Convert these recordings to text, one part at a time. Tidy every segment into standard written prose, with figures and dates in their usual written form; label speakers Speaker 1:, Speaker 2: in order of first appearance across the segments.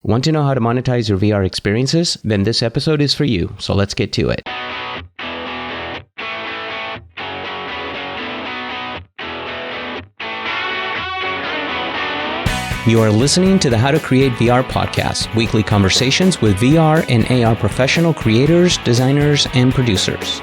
Speaker 1: Want to know how to monetize your VR experiences? Then this episode is for you, so let's get to it. You are listening to the How to Create VR podcast, weekly conversations with VR and AR professional creators, designers, and producers.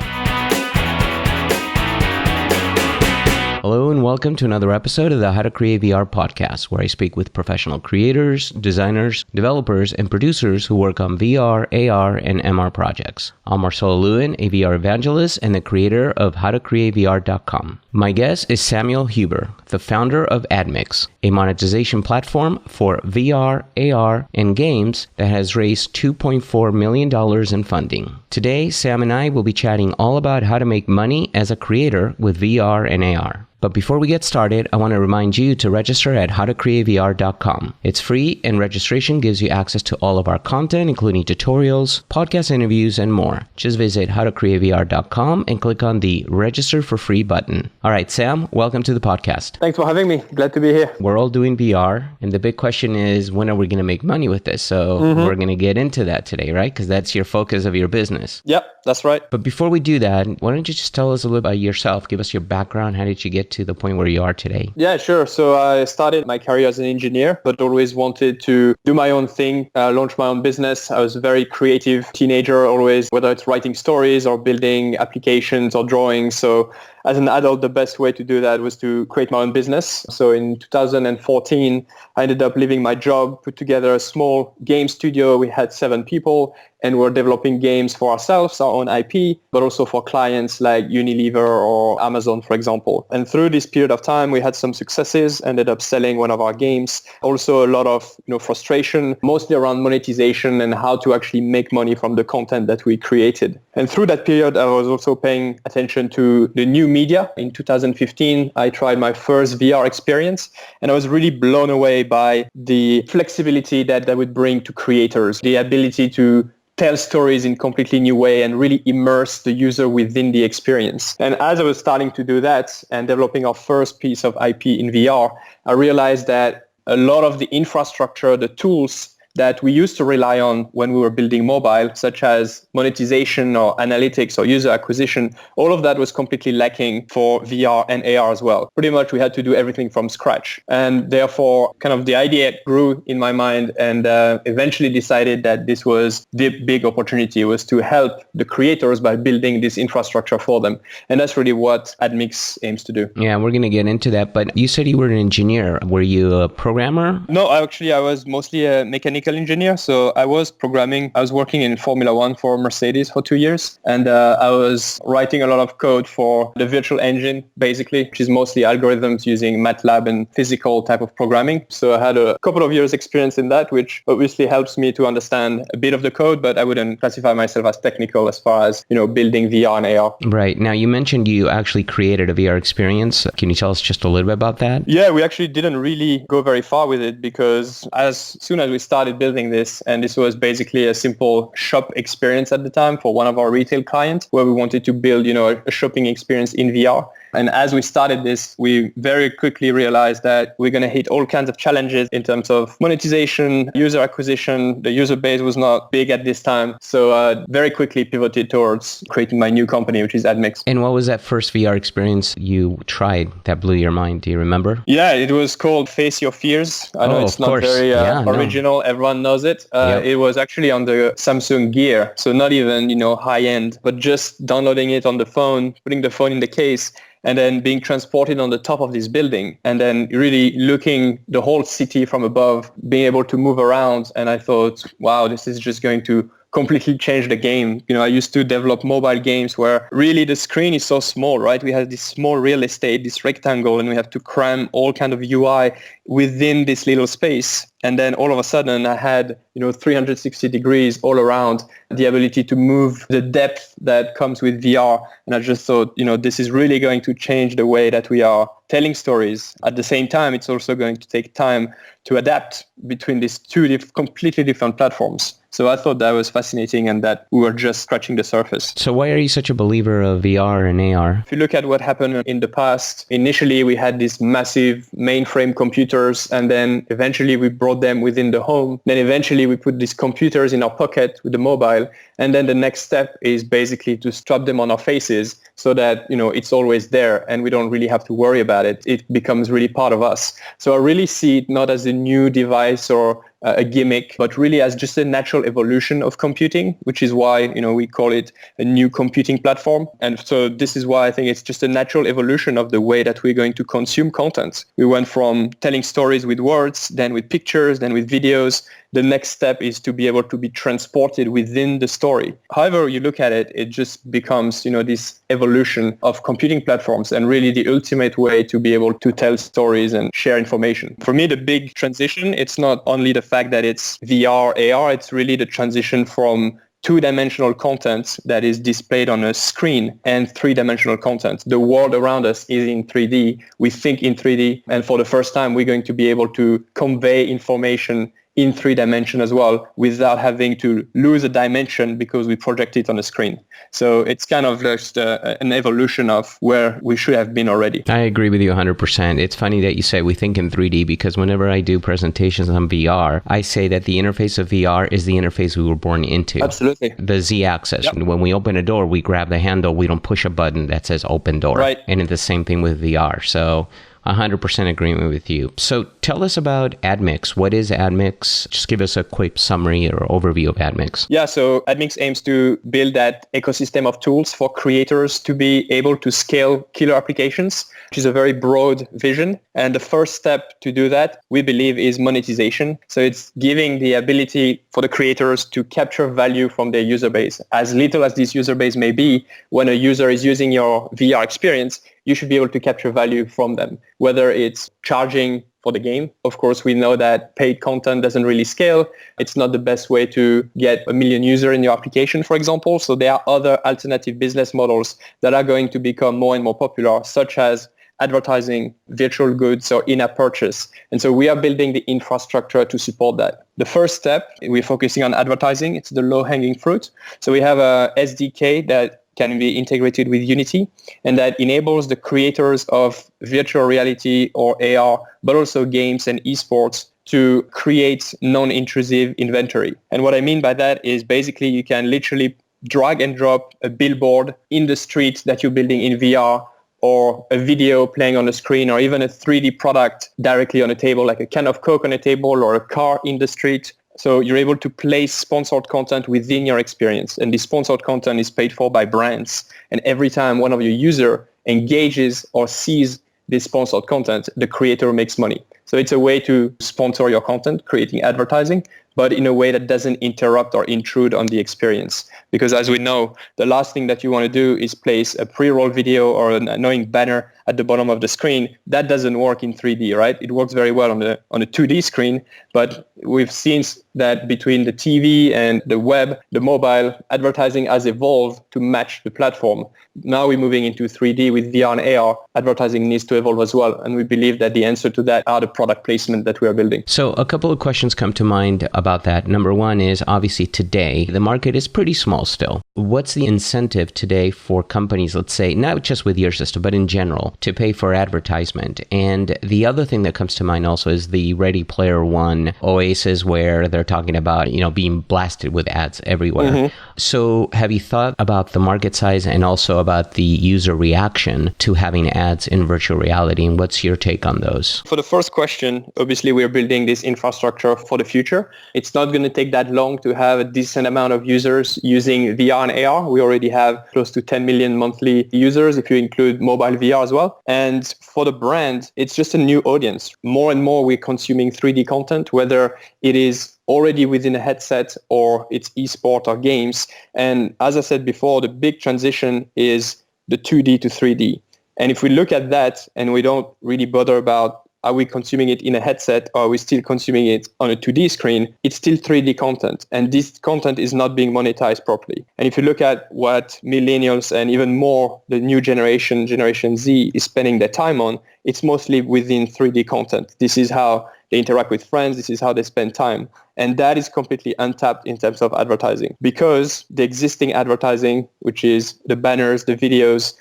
Speaker 1: Hello and welcome to another episode of the How to Create VR podcast, where I speak with professional creators, designers, developers, and producers who work on VR, AR, and MR projects. I'm Marcelo Lewin, a VR evangelist and the creator of HowToCreateVR.com. My guest is Samual Huber, the founder of AddMix, a monetization platform for VR, AR, and games that has raised $2.4 million in funding. Today, Sam and I will be chatting all about how to make money as a creator with VR and AR. But before we get started, I want to remind you to register at HowToCreateVR.com. It's free, and registration gives you access to all of our content, including tutorials, podcast interviews, and more. Just visit HowToCreateVR.com and click on the Register for Free button. All right, Sam, welcome to the podcast.
Speaker 2: Thanks for having me. Glad to be here.
Speaker 1: We're all doing VR, and the big question is, when are we going to make money with this? So we're going to get into that today, right? Because that's your focus of your business.
Speaker 2: Yep, that's right.
Speaker 1: But before we do that, why don't you just tell us a little about yourself? Give us your background. How did you get to the point where you are today?
Speaker 2: Yeah, sure. So I started my career as an engineer, but always wanted to do my own thing, launch my own business. I was a very creative teenager, always, whether it's writing stories or building applications or drawings. So as an adult, the best way to do that was to create my own business. So in 2014, I ended up leaving my job, put together a small game studio. We had 7 people, and we're developing games for ourselves, our own IP, but also for clients like Unilever or Amazon, for example. And through this period of time, we had some successes, ended up selling one of our games. Also a lot of frustration, mostly around monetization and how to actually make money from the content that we created. And through that period, I was also paying attention to the new media. In 2015, I tried my first VR experience, and I was really blown away by the flexibility that would bring to creators, the ability to tell stories in a completely new way and really immerse the user within the experience. And as I was starting to do that and developing our first piece of IP in VR, I realized that a lot of the infrastructure, the tools that we used to rely on when we were building mobile, such as monetization or analytics or user acquisition, all of that was completely lacking for VR and AR as well. Pretty much we had to do everything from scratch. And therefore, kind of the idea grew in my mind, and eventually decided that this was the big opportunity, was to help the creators by building this infrastructure for them. And that's really what AddMix aims to do.
Speaker 1: Yeah, we're going to get into that. But you said you were an engineer. Were you a programmer?
Speaker 2: No, I was mostly a mechanical engineer. So I was programming. I was working in Formula One for Mercedes for 2 years. And I was writing a lot of code for the virtual engine, basically, which is mostly algorithms using MATLAB and physical type of programming. So I had a couple of years experience in that, which obviously helps me to understand a bit of the code, but I wouldn't classify myself as technical as far as, building VR and AR.
Speaker 1: Right. Now, you mentioned you actually created a VR experience. Can you tell us just a little bit about that?
Speaker 2: Yeah, we actually didn't really go very far with it, because as soon as we started building this, and this was basically a simple shop experience at the time for one of our retail clients, where we wanted to build, a shopping experience in VR. And as we started this, we very quickly realized that we're going to hit all kinds of challenges in terms of monetization, user acquisition. The user base was not big at this time. So very quickly pivoted towards creating my new company, which is AddMix.
Speaker 1: And what was that first VR experience you tried that blew your mind? Do you remember?
Speaker 2: Yeah, it was called Face Your Fears. I know it's not very original. No. Everyone knows it. Yep. It was actually on the Samsung Gear. So not even, high end, but just downloading it on the phone, putting the phone in the case, and then being transported on the top of this building, and then really looking the whole city from above, being able to move around. And I thought, wow, this is just going to completely change the game. I used to develop mobile games where really the screen is so small, right? We have this small real estate, this rectangle, and we have to cram all kind of UI within this little space. And then all of a sudden I had, 360 degrees all around, the ability to move, the depth that comes with VR. And I just thought, this is really going to change the way that we are telling stories. At the same time, it's also going to take time to adapt between these two completely different platforms. So I thought that was fascinating and that we were just scratching the surface.
Speaker 1: So why are you such a believer of VR and AR?
Speaker 2: If you look at what happened in the past, initially we had these massive mainframe computers, and then eventually we brought brought them within the home. Then eventually we put these computers in our pocket with the mobile. And then the next step is basically to strap them on our faces so that, it's always there and we don't really have to worry about it. It becomes really part of us. So I really see it not as a new device or a gimmick, but really as just a natural evolution of computing, which is why, we call it a new computing platform. And so this is why I think it's just a natural evolution of the way that we're going to consume content. We went from telling stories with words, then with pictures, then with videos. The next step is to be able to be transported within the story. However you look at it, it just becomes, this evolution of computing platforms and really the ultimate way to be able to tell stories and share information. For me, the big transition, it's not only the fact that it's VR, AR, it's really the transition from two-dimensional content that is displayed on a screen and three-dimensional content. The world around us is in 3D. We think in 3D. And for the first time, we're going to be able to convey information in 3 dimension as well without having to lose a dimension because we project it on a screen. So it's kind of just an evolution of where we should have been already.
Speaker 1: I agree with you 100%. It's funny that you say we think in 3D because whenever I do presentations on VR, I say that the interface of VR is the interface we were born into.
Speaker 2: Absolutely.
Speaker 1: The Z-axis. Yep. When we open a door, we grab the handle. We don't push a button that says open door.
Speaker 2: Right.
Speaker 1: And it's the same thing with VR. So 100% agreement with you. So tell us about AddMix. What is AddMix? Just give us a quick summary or overview of AddMix.
Speaker 2: Yeah, so AddMix aims to build that ecosystem of tools for creators to be able to scale killer applications, which is a very broad vision. And the first step to do that, we believe, is monetization. So it's giving the ability for the creators to capture value from their user base. As little as this user base may be, when a user is using your VR experience, you should be able to capture value from them, whether it's charging for the game. Of course, we know that paid content doesn't really scale. It's not the best way to get 1 million users in your application, for example. So there are other alternative business models that are going to become more and more popular, such as advertising, virtual goods, or in-app purchase. And so we are building the infrastructure to support that. The first step, we're focusing on advertising. It's the low-hanging fruit. So we have a SDK that can be integrated with Unity, and that enables the creators of virtual reality or AR, but also games and esports to create non-intrusive inventory. And what I mean by that is basically you can literally drag and drop a billboard in the street that you're building in VR, or a video playing on the screen, or even a 3D product directly on a table, like a can of Coke on a table or a car in the street. So you're able to place sponsored content within your experience. And this sponsored content is paid for by brands. And every time one of your users engages or sees this sponsored content, the creator makes money. So it's a way to sponsor your content, creating advertising, but in a way that doesn't interrupt or intrude on the experience. Because as we know, the last thing that you want to do is place a pre-roll video or an annoying banner at the bottom of the screen. That doesn't work in 3D, right? It works very well on a 2D screen, but we've seen that between the TV and the web, the mobile, advertising has evolved to match the platform. Now we're moving into 3D with VR and AR. Advertising needs to evolve as well. And we believe that the answer to that are the product placement that we are building.
Speaker 1: So a couple of questions come to mind about that. Number one is obviously today, the market is pretty small still. What's the incentive today for companies, let's say, not just with your system, but in general, to pay for advertisement? And the other thing that comes to mind also is the Ready Player One Oasis, where they're talking about, being blasted with ads everywhere. Mm-hmm. So have you thought about the market size and also about the user reaction to having ads in virtual reality? And what's your take on those?
Speaker 2: For the first question, obviously we're building this infrastructure for the future. It's not going to take that long to have a decent amount of users using VR and AR. We already have close to 10 million monthly users if you include mobile VR as well. And for the brand, it's just a new audience. More and more we're consuming 3D content, whether it is already within a headset or it's esport or games. And as I said before, the big transition is the 2D to 3D. And if we look at that and we don't really bother about are we consuming it in a headset or are we still consuming it on a 2D screen, it's still 3D content. And this content is not being monetized properly. And if you look at what millennials and even more the new generation, Generation Z, is spending their time on, it's mostly within 3D content. This is how they interact with friends. This is how they spend time. And that is completely untapped in terms of advertising because the existing advertising, which is the banners, the videos,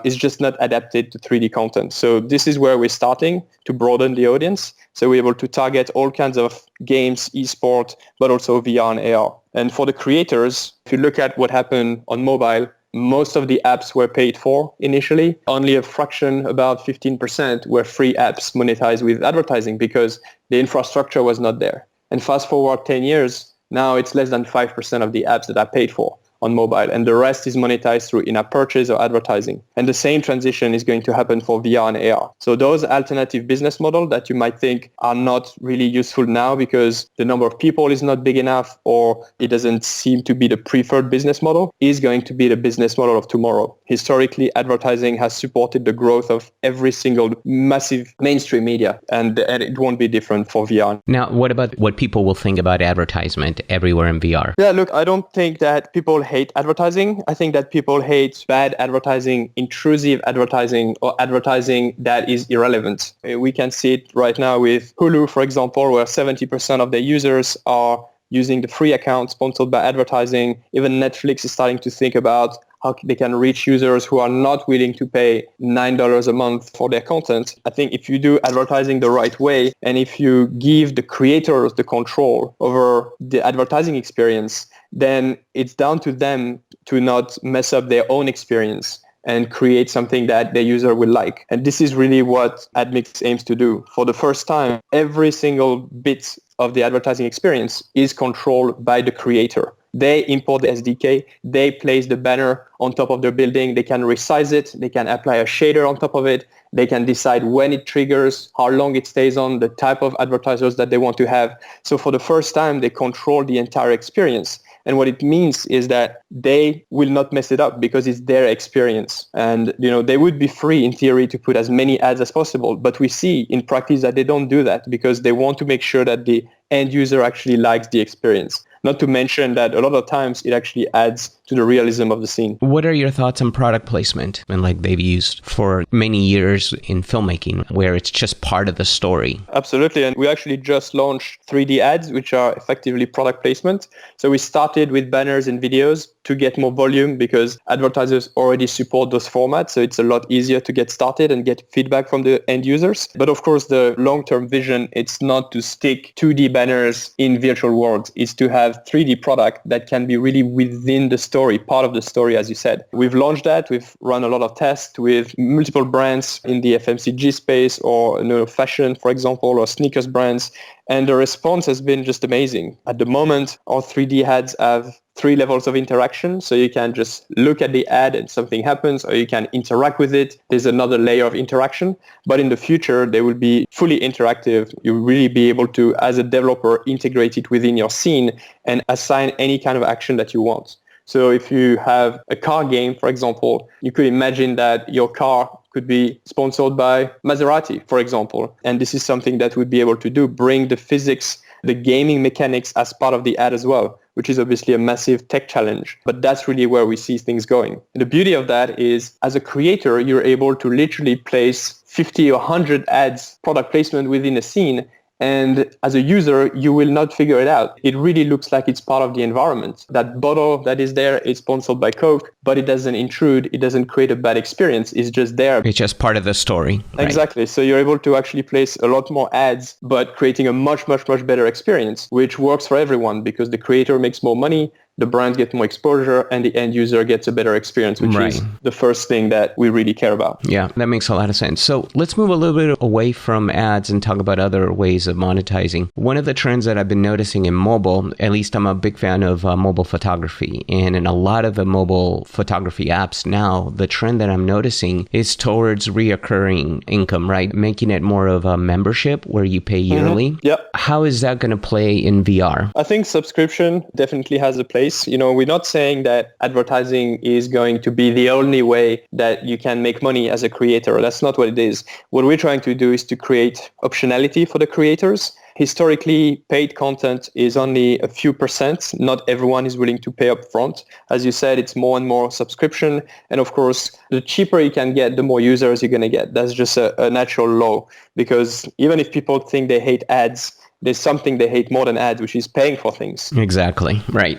Speaker 2: is just not adapted to 3D content. So this is where we're starting to broaden the audience. So we're able to target all kinds of games, esport, but also VR and AR. And for the creators, if you look at what happened on mobile, most of the apps were paid for initially. Only a fraction, about 15%, were free apps monetized with advertising because the infrastructure was not there. And fast forward 10 years, now it's less than 5% of the apps that are paid for on mobile, and the rest is monetized through in-app purchase or advertising. And the same transition is going to happen for VR and AR. So those alternative business models that you might think are not really useful now because the number of people is not big enough or it doesn't seem to be the preferred business model is going to be the business model of tomorrow. Historically, advertising has supported the growth of every single massive mainstream media, and it won't be different for VR.
Speaker 1: Now, what about what people will think about advertisement everywhere in VR?
Speaker 2: Yeah, look, I don't think that people hate advertising. I think that people hate bad advertising, intrusive advertising, or advertising that is irrelevant. We can see it right now with Hulu, for example, where 70% of their users are using the free account sponsored by advertising. Even Netflix is starting to think about how they can reach users who are not willing to pay $9 a month for their content. I think if you do advertising the right way, and if you give the creators the control over the advertising experience, then it's down to them to not mess up their own experience and create something that the user will like. And this is really what AddMix aims to do. For the first time, every single bit of the advertising experience is controlled by the creator. They import the SDK, they place the banner on top of their building, they can resize it, they can apply a shader on top of it, they can decide when it triggers, how long it stays on, the type of advertisers that they want to have. So for the first time, they control the entire experience. And what it means is that they will not mess it up because it's their experience. And, they would be free in theory to put as many ads as possible. But we see in practice that they don't do that because they want to make sure that the end user actually likes the experience. Not to mention that a lot of times it actually adds to the realism of the scene.
Speaker 1: What are your thoughts on product placement and like they've used for many years in filmmaking where it's just part of the story?
Speaker 2: Absolutely. And we actually just launched 3D ads, which are effectively product placement. So we started with banners and videos to get more volume because advertisers already support those formats. So it's a lot easier to get started and get feedback from the end users. But of course, the long-term vision, it's not to stick 2D banners in virtual worlds. It's to have 3D product that can be really within the story, part of the story, as you said. We've launched that. We've run a lot of tests with multiple brands in the FMCG space or fashion, for example, or sneakers brands. And the response has been just amazing. At the moment, our 3D ads have 3 levels of interaction. So you can just look at the ad and something happens, or you can interact with it. There's another layer of interaction. But in the future, they will be fully interactive. You'll really be able to, as a developer, integrate it within your scene and assign any kind of action that you want. So if you have a car game, for example, you could imagine that your car could be sponsored by Maserati, for example. And this is something that we'd be able to do, bring the physics, the gaming mechanics as part of the ad as well, which is obviously a massive tech challenge. But that's really where we see things going. And the beauty of that is, as a creator, you're able to literally place 50 or 100 ads, product placement within a scene. And as a user, you will not figure it out. It really looks like it's part of the environment. That bottle that is there is sponsored by Coke, but it doesn't intrude. It doesn't create a bad experience. It's just there.
Speaker 1: It's just part of the story. Right?
Speaker 2: Exactly. So you're able to actually place a lot more ads, but creating a much, much, much better experience, which works for everyone because the creator makes more money, the brand gets more exposure, and the end user gets a better experience, which is the first thing that we really care about.
Speaker 1: Yeah, that makes a lot of sense. So let's move a little bit away from ads and talk about other ways of monetizing. One of the trends that I've been noticing in mobile, at least I'm a big fan of mobile photography, and in a lot of the mobile photography apps now, the trend that I'm noticing is towards reoccurring income, right? Making it more of a membership where you pay yearly.
Speaker 2: Mm-hmm. Yep.
Speaker 1: How is that going to play in VR?
Speaker 2: I think subscription definitely has a place. We're not saying that advertising is going to be the only way that you can make money as a creator. That's not what it is. What we're trying to do is to create optionality for the creators. Historically, paid content is only a few percent. Not everyone is willing to pay up front. As you said, it's more and more subscription. And of course, the cheaper you can get, the more users you're going to get. That's just a natural law. Because even if people think they hate ads, there's something they hate more than ads, which is paying for things.
Speaker 1: Exactly. Right.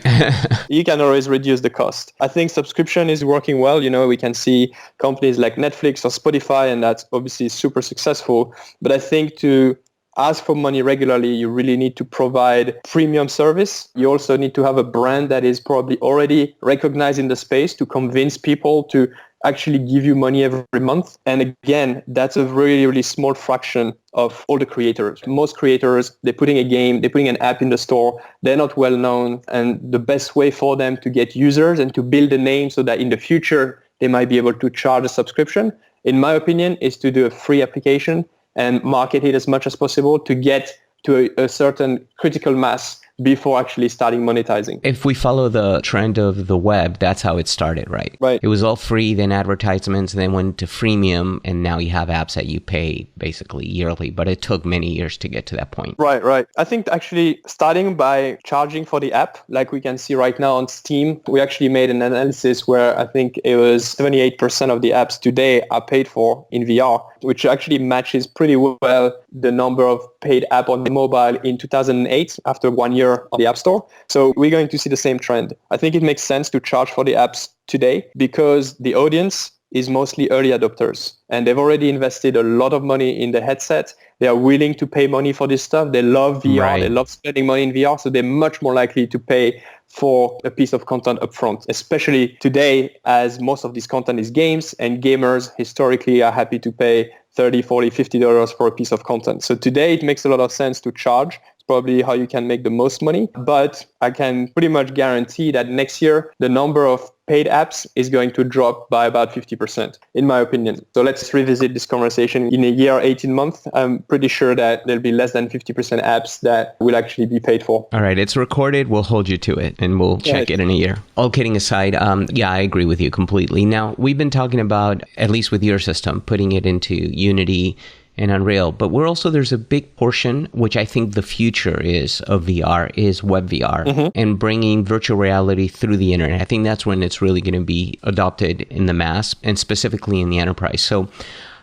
Speaker 2: You can always reduce the cost. I think subscription is working well. We can see companies like Netflix or Spotify, and that's obviously super successful. But I think to ask for money regularly, you really need to provide premium service. You also need to have a brand that is probably already recognized in the space to convince people to actually give you money every month. And again, that's a really, really small fraction of all the creators. Most creators, they're putting a game, they're putting an app in the store. They're not well known. And the best way for them to get users and to build a name so that in the future, they might be able to charge a subscription, in my opinion, is to do a free application and market it as much as possible to get to a certain critical mass before actually starting monetizing.
Speaker 1: If we follow the trend of the web, that's how it started, right?
Speaker 2: Right.
Speaker 1: It was all free, then advertisements, then went to freemium, and now you have apps that you pay basically yearly, but it took many years to get to that point.
Speaker 2: Right. I think actually starting by charging for the app, like we can see right now on Steam, we actually made an analysis where I think it was 78% of the apps today are paid for in VR, which actually matches pretty well the number of paid app on mobile in 2008 after 1 year on the App Store. So we're going to see the same trend. I think it makes sense to charge for the apps today because the audience is mostly early adopters and they've already invested a lot of money in the headset. They are willing to pay money for this stuff. They love VR. Right. They love spending money in VR. So they're much more likely to pay for a piece of content upfront, especially today as most of this content is games and gamers historically are happy to pay $30, $40, $50 for a piece of content. So today it makes a lot of sense to charge. It's probably how you can make the most money. But I can pretty much guarantee that next year, the number of paid apps is going to drop by about 50%, in my opinion. So let's revisit this conversation in a year, 18 months. I'm pretty sure that there'll be less than 50% apps that will actually be paid for.
Speaker 1: All right, it's recorded. We'll hold you to it and we'll check it in a year. All kidding aside, yeah, I agree with you completely. Now, we've been talking about, at least with your system, putting it into Unity and Unreal, but there's a big portion, which I think the future is of VR, is WebVR and bringing virtual reality through the internet. I think that's when it's really going to be adopted in the mass and specifically in the enterprise. So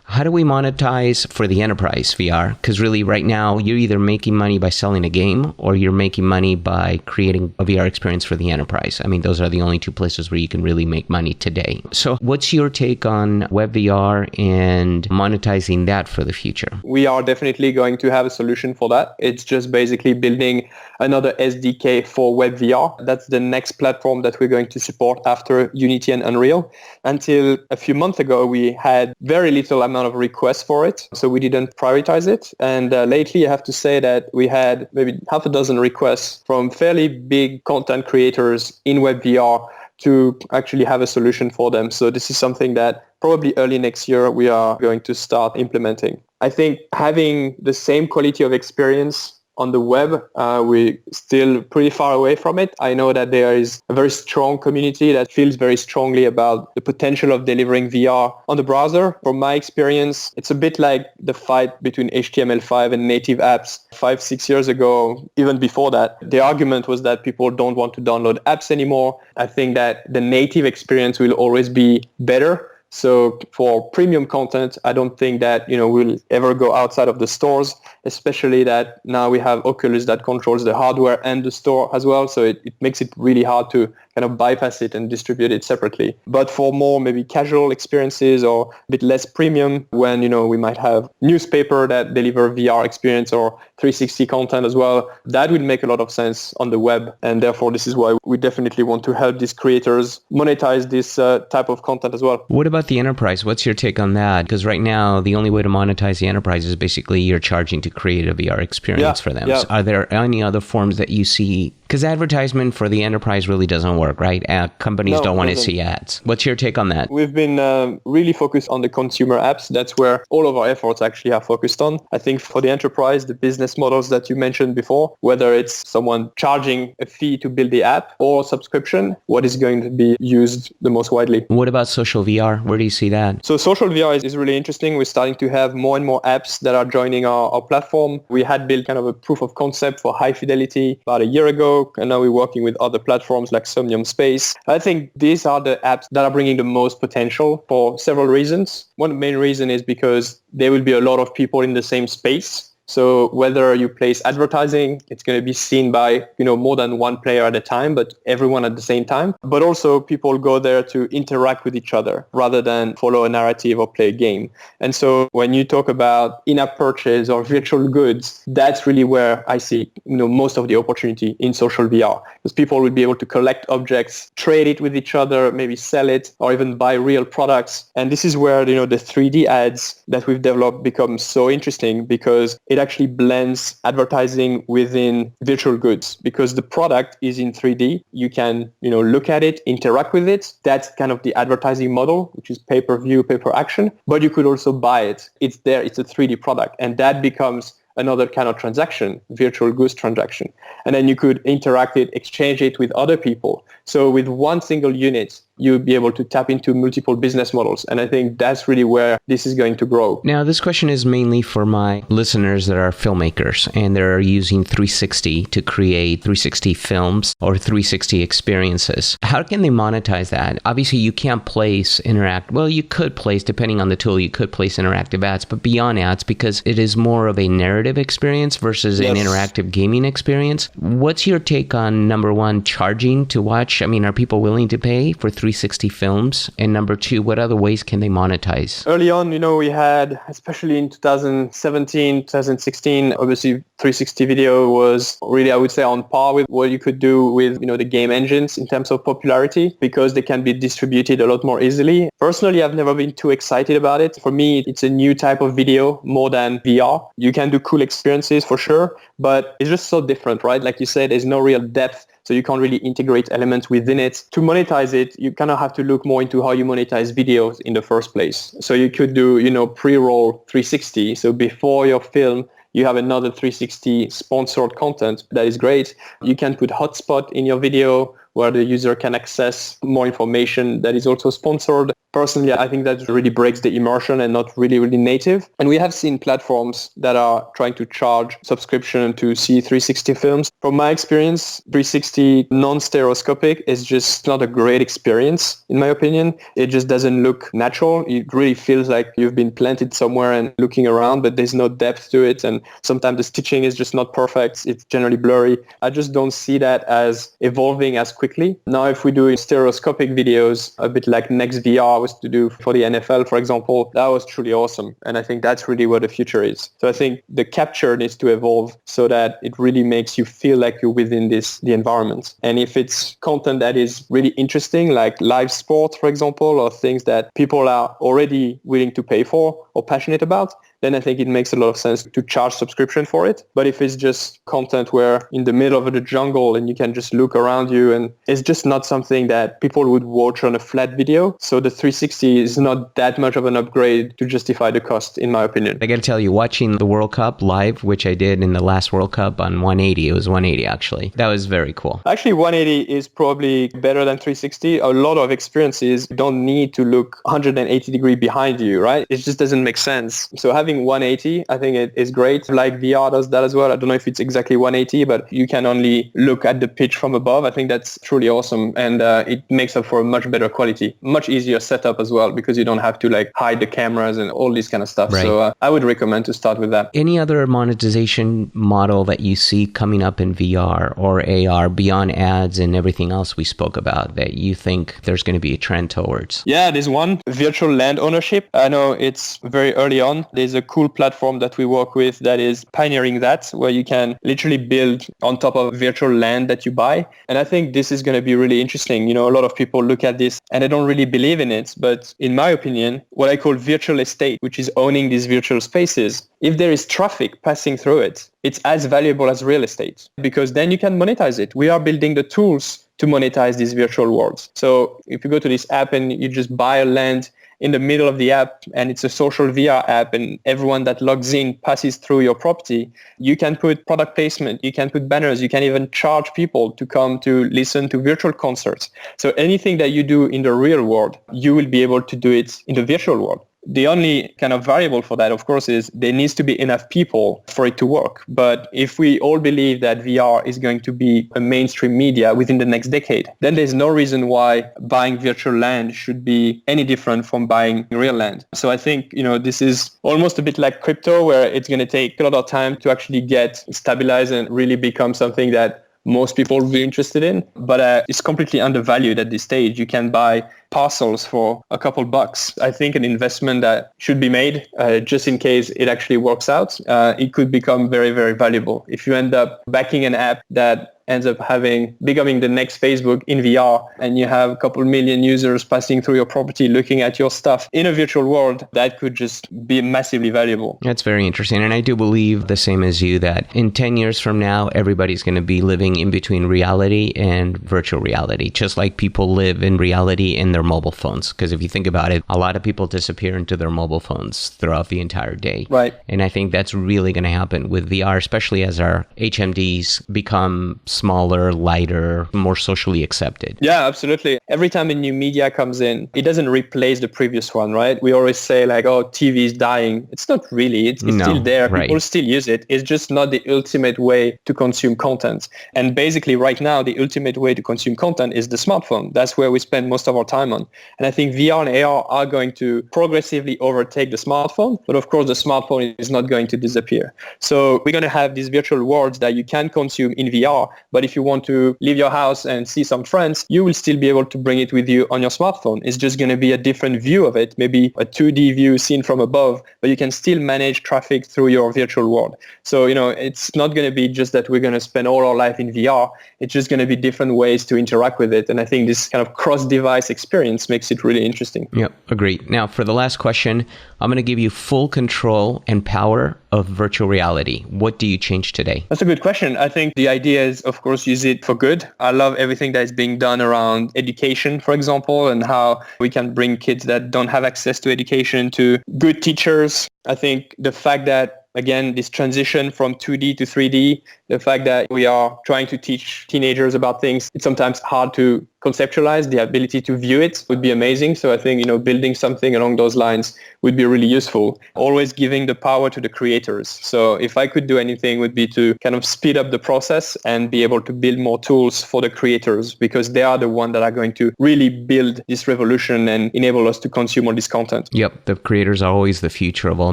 Speaker 1: how do we monetize for the enterprise VR? Because really right now you're either making money by selling a game or you're making money by creating a VR experience for the enterprise. I mean, those are the only two places where you can really make money today. So what's your take on WebVR and monetizing that for the future?
Speaker 2: We are definitely going to have a solution for that. It's just basically building another SDK for WebVR. That's the next platform that we're going to support after Unity and Unreal. Until a few months ago, we had very little amount of requests for it, so we didn't prioritize it. And lately, I have to say that we had maybe half a dozen requests from fairly big content creators in WebVR to actually have a solution for them. So this is something that probably early next year we are going to start implementing. I think having the same quality of experience on the web, we're still pretty far away from it. I know that there is a very strong community that feels very strongly about the potential of delivering VR on the browser. From my experience, it's a bit like the fight between HTML5 and native apps 5-6 years ago, even before that. The argument was that people don't want to download apps anymore. I think that the native experience will always be better. So for premium content, I don't think that we'll ever go outside of the stores, especially that now we have Oculus that controls the hardware and the store as well. So it makes it really hard to kind of bypass it and distribute it separately. But for more maybe casual experiences or a bit less premium, when we might have newspaper that deliver VR experience or 360 content as well, that would make a lot of sense on the web. And therefore, this is why we definitely want to help these creators monetize this type of content as well.
Speaker 1: What about the enterprise? What's your take on that? Because right now, the only way to monetize the enterprise is basically you're charging to create a VR experience for them. So are there any other forms that you see? Because advertisement for the enterprise really doesn't work, right? Companies don't want to see ads. What's your take on that?
Speaker 2: We've been really focused on the consumer apps. That's where all of our efforts actually are focused on. I think for the enterprise, the business models that you mentioned before, whether it's someone charging a fee to build the app or subscription, what is going to be used the most widely?
Speaker 1: What about social VR? Where do you see that?
Speaker 2: So social VR is really interesting. We're starting to have more and more apps that are joining our platform. We had built kind of a proof of concept for high fidelity about a year ago, and now we're working with other platforms like Somnium Space. I think these are the apps that are bringing the most potential for several reasons. One main reason is because there will be a lot of people in the same space. So whether you place advertising, it's going to be seen by, more than one player at a time, but everyone at the same time. But also people go there to interact with each other rather than follow a narrative or play a game. And so when you talk about in-app purchase or virtual goods, that's really where I see, most of the opportunity in social VR, because people will be able to collect objects, trade it with each other, maybe sell it, or even buy real products. And this is where, the 3D ads that we've developed become so interesting, because it actually blends advertising within virtual goods, because the product is in 3D. You can, look at it, interact with it. That's kind of the advertising model, which is pay-per-view, pay-per-action. But you could also buy it. It's there. It's a 3D product. And that becomes another kind of transaction, virtual goods transaction. And then you could interact it, exchange it with other people. So with one single unit, you'll be able to tap into multiple business models. And I think that's really where this is going to grow.
Speaker 1: Now, this question is mainly for my listeners that are filmmakers and they're using 360 to create 360 films or 360 experiences. How can they monetize that? Obviously, you can't place you could place, depending on the tool, you could place interactive ads, but beyond ads, because it is more of a narrative experience versus an interactive gaming experience. What's your take on, number one, charging to watch? I mean, are people willing to pay for 360 films? And number two, what other ways can they monetize?
Speaker 2: Early on, we had, especially in 2017, 2016, obviously 360 video was really, I would say, on par with what you could do with, the game engines in terms of popularity, because they can be distributed a lot more easily. Personally, I've never been too excited about it. For me, it's a new type of video more than VR. You can do cool experiences for sure, but it's just so different, right? Like you said, there's no real depth. So you can't really integrate elements within it. To monetize it, you kind of have to look more into how you monetize videos in the first place. So you could do, pre-roll 360. So before your film, you have another 360 sponsored content. That is great. You can put hotspot in your video where the user can access more information that is also sponsored. Personally, I think that really breaks the immersion and not really, really native. And we have seen platforms that are trying to charge subscription to see 360 films. From my experience, 360 non-stereoscopic is just not a great experience, in my opinion. It just doesn't look natural. It really feels like you've been planted somewhere and looking around, but there's no depth to it. And sometimes the stitching is just not perfect. It's generally blurry. I just don't see that as evolving as quickly. Now, if we do stereoscopic videos, a bit like NextVR was to do for the NFL, for example, that was truly awesome. And I think that's really what the future is. So I think the capture needs to evolve so that it really makes you feel like you're within the environment. And if it's content that is really interesting, like live sport, for example, or things that people are already willing to pay for or passionate about, then I think it makes a lot of sense to charge subscription for it. But if it's just content where in the middle of the jungle and you can just look around you, and it's just not something that people would watch on a flat video. So the 360 is not that much of an upgrade to justify the cost, in my opinion.
Speaker 1: I got to tell you, watching the World Cup live, which I did in the last World Cup on 180, it was 180 actually. That was very cool.
Speaker 2: Actually, 180 is probably better than 360. A lot of experiences don't need to look 180 degree behind you, right? It just doesn't make sense. So having 180, I think it is great. Like VR does that as well. I don't know if it's exactly 180, but you can only look at the pitch from above. I think that's truly awesome. And it makes up for a much better quality, much easier setup as well, because you don't have to hide the cameras and all this kind of stuff. Right. So I would recommend to start with that.
Speaker 1: Any other monetization model that you see coming up in VR or AR beyond ads and everything else we spoke about that you think there's going to be a trend towards?
Speaker 2: Yeah, there's one, virtual land ownership. I know it's very early on. There's a cool platform that we work with that is pioneering that, where you can literally build on top of virtual land that you buy. And I think this is going to be really interesting. A lot of people look at this and they don't really believe in it. But in my opinion, what I call virtual estate, which is owning these virtual spaces, if there is traffic passing through it, it's as valuable as real estate, because then you can monetize it. We are building the tools to monetize these virtual worlds. So if you go to this app and you just buy a land in the middle of the app, and it's a social VR app, and everyone that logs in passes through your property, you can put product placement, you can put banners, you can even charge people to come to listen to virtual concerts. So anything that you do in the real world, you will be able to do it in the virtual world. The only kind of variable for that, of course, is there needs to be enough people for it to work. But if we all believe that VR is going to be a mainstream media within the next decade, then there's no reason why buying virtual land should be any different from buying real land. So I think, this is almost a bit like crypto, where it's going to take a lot of time to actually get stabilized and really become something that most people will be interested in, but it's completely undervalued at this stage. You can buy parcels for a couple bucks. I think an investment that should be made just in case it actually works out. It could become very, very valuable. If you end up backing an app that ends up becoming the next Facebook in VR, and you have a couple million users passing through your property looking at your stuff in a virtual world, that could just be massively valuable.
Speaker 1: That's very interesting. And I do believe the same as you, that in 10 years from now, everybody's going to be living in between reality and virtual reality, just like people live in reality in their mobile phones. Because if you think about it, a lot of people disappear into their mobile phones throughout the entire day.
Speaker 2: Right.
Speaker 1: And I think that's really going to happen with VR, especially as our HMDs become smaller, lighter, more socially accepted.
Speaker 2: Yeah, absolutely. Every time a new media comes in, it doesn't replace the previous one, right? We always say like, oh, TV is dying. It's not really. It's still there.
Speaker 1: Right.
Speaker 2: People still use it. It's just not the ultimate way to consume content. And basically right now, the ultimate way to consume content is the smartphone. That's where we spend most of our time on. And I think VR and AR are going to progressively overtake the smartphone. But of course, the smartphone is not going to disappear. So we're going to have these virtual worlds that you can consume in VR. But if you want to leave your house and see some friends, you will still be able to bring it with you on your smartphone. It's just going to be a different view of it, maybe a 2D view seen from above, but you can still manage traffic through your virtual world. So, it's not going to be just that we're going to spend all our life in VR. It's just going to be different ways to interact with it. And I think this kind of cross-device experience makes it really interesting.
Speaker 1: Yep, agreed. Now, for the last question, I'm going to give you full control and power of virtual reality. What do you change today?
Speaker 2: That's a good question. I think the idea is, of course, use it for good. I love everything that is being done around education, for example, and how we can bring kids that don't have access to education to good teachers. I think the fact that, again, this transition from 2D to 3D, the fact that we are trying to teach teenagers about things, it's sometimes hard to conceptualize. The ability to view it would be amazing. So I think, building something along those lines would be really useful. Always giving the power to the creators. So if I could do anything, would be to kind of speed up the process and be able to build more tools for the creators, because they are the ones that are going to really build this revolution and enable us to consume all this content.
Speaker 1: Yep. The creators are always the future of all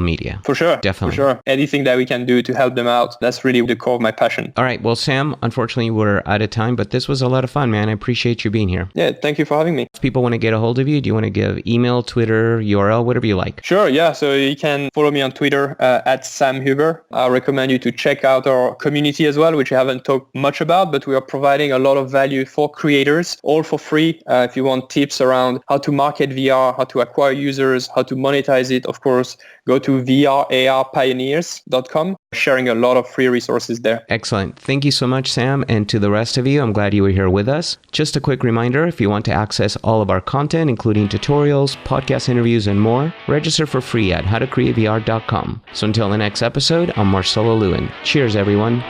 Speaker 1: media.
Speaker 2: For sure.
Speaker 1: Definitely.
Speaker 2: For sure. Anything that we can do to help them out, that's really the core of my passion.
Speaker 1: All right. Well, Sam, unfortunately, we're out of time, but this was a lot of fun, man. I appreciate you being here.
Speaker 2: Yeah. Thank you for having me.
Speaker 1: If people want to get a hold of you, do you want to give email, Twitter, URL, whatever you like?
Speaker 2: Sure. Yeah. So you can follow me on Twitter at Sam Huber. I recommend you to check out our community as well, which I haven't talked much about, but we are providing a lot of value for creators, all for free. If you want tips around how to market VR, how to acquire users, how to monetize it, of course, go to vrarpioneers.com, sharing a lot of free resources there.
Speaker 1: Excellent. Thank you so much, Sam. And to the rest of you, I'm glad you were here with us. Just a quick reminder, if you want to access all of our content, including tutorials, podcast interviews, and more, register for free at howtocreatevr.com. So until the next episode, I'm Marcelo Lewin. Cheers, everyone.